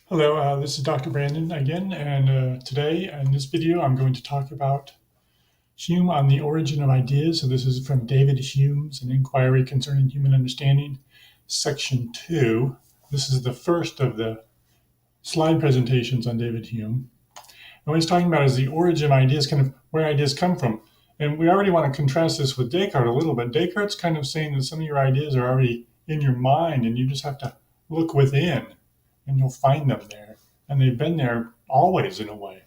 Hello, this is Dr. Brandon again, and today in this video I'm going to talk about Hume on the origin of ideas. So this is from David Hume's An Inquiry Concerning Human Understanding, Section 2. This is the first of the slide presentations on David Hume. And what he's talking about is the origin of ideas, kind of where ideas come from. And we already want to contrast this with Descartes a little bit. Descartes' kind of saying that some of your ideas are already in your mind and you just have to look within and you'll find them there. And they've been there always in a way.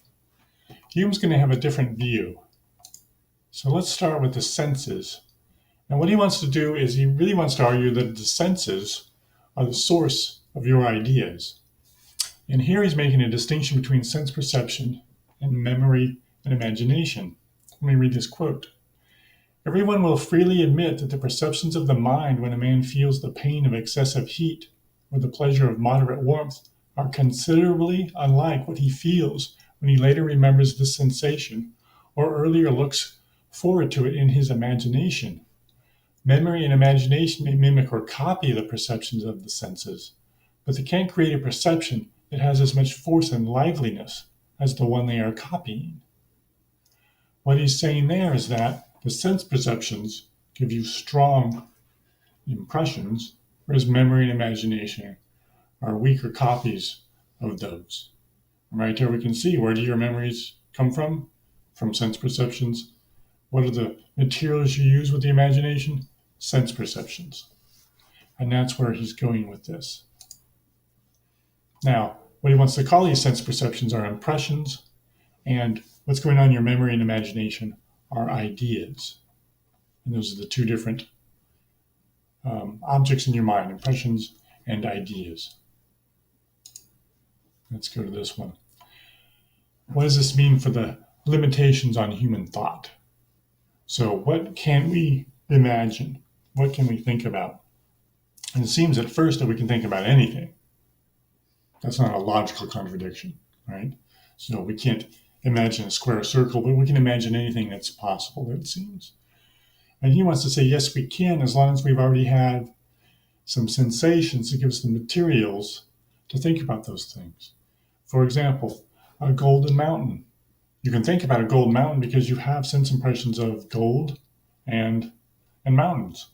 Hume's going to have a different view. So let's start with the senses. And what he wants to do is he really wants to argue that the senses are the source of your ideas. And here he's making a distinction between sense perception and memory and imagination. Let me read this quote. Everyone will freely admit that the perceptions of the mind when a man feels the pain of excessive heat or the pleasure of moderate warmth are considerably unlike what he feels when he later remembers the sensation or earlier looks forward to it in his imagination. Memory and imagination may mimic or copy the perceptions of the senses, but they can't create a perception that has as much force and liveliness as the one they are copying. What he's saying there is that the sense perceptions give you strong impressions, whereas memory and imagination are weaker copies of those. Right here we can see, where do your memories come from? From sense perceptions. What are the materials you use with the imagination? Sense perceptions. And that's where he's going with this. Now, what he wants to call these sense perceptions are impressions, and what's going on in your memory and imagination are ideas. And those are the two different objects in your mind, impressions and ideas. Let's go to this one. What does this mean for the limitations on human thought? So what can we imagine? What can we think about? And it seems at first that we can think about anything. That's not a logical contradiction, right? So we can't imagine a square circle, but we can imagine anything that's possible, it seems. And he wants to say, yes, we can, as long as we've already had some sensations to give us the materials to think about those things. For example, a golden mountain. You can think about a golden mountain because you have sense impressions of gold and mountains.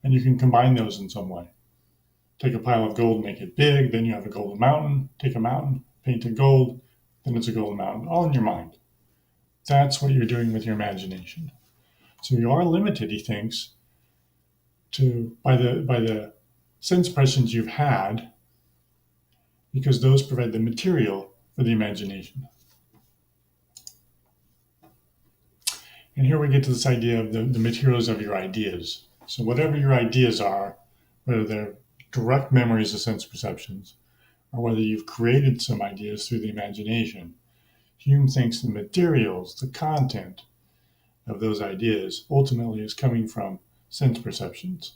And you can combine those in some way. Take a pile of gold, make it big, then you have a golden mountain. Take a mountain, paint it gold, then it's a golden mountain, all in your mind. That's what you're doing with your imagination. So you are limited, he thinks, by the sense impressions you've had, because those provide the material for the imagination. And here we get to this idea of the materials of your ideas. So whatever your ideas are, whether they're direct memories of sense perceptions, or whether you've created some ideas through the imagination, Hume thinks the materials, the content of those ideas ultimately is coming from sense perceptions.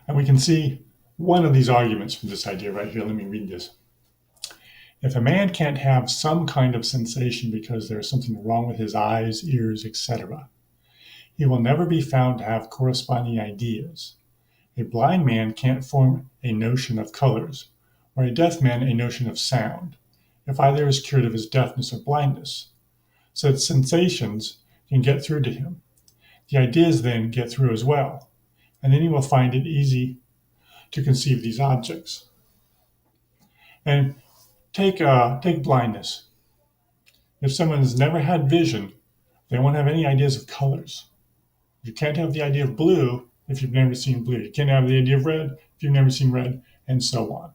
And we can see one of these arguments for this idea right here. Let me read this. If a man can't have some kind of sensation because there's something wrong with his eyes, ears, etc., he will never be found to have corresponding ideas. A blind man can't form a notion of colors, or a deaf man a notion of sound, if either is cured of his deafness or blindness. So that sensations can get through to him. The ideas then get through as well, and then he will find it easy to conceive these objects. And take blindness. If someone has never had vision, they won't have any ideas of colors. You can't have the idea of blue if you've never seen blue. You can't have the idea of red if you've never seen red, and so on.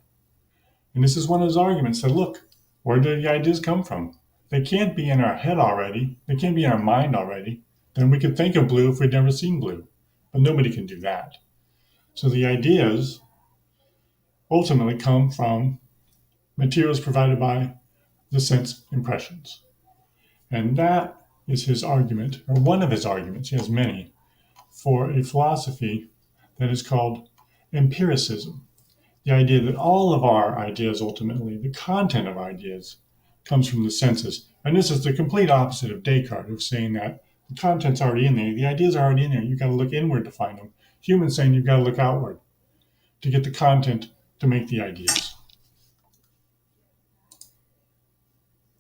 And this is one of those arguments that, look, where do the ideas come from? They can't be in our head already. They can't be in our mind already. Then we could think of blue if we'd never seen blue. But nobody can do that. So the ideas ultimately come from materials provided by the sense impressions. And that is his argument, or one of his arguments, he has many, for a philosophy that is called empiricism. The idea that all of our ideas, ultimately, the content of our ideas, comes from the senses. And this is the complete opposite of Descartes, who's saying that the content's already in there, the ideas are already in there, you've got to look inward to find them. Hume is saying you've got to look outward to get the content to make the ideas.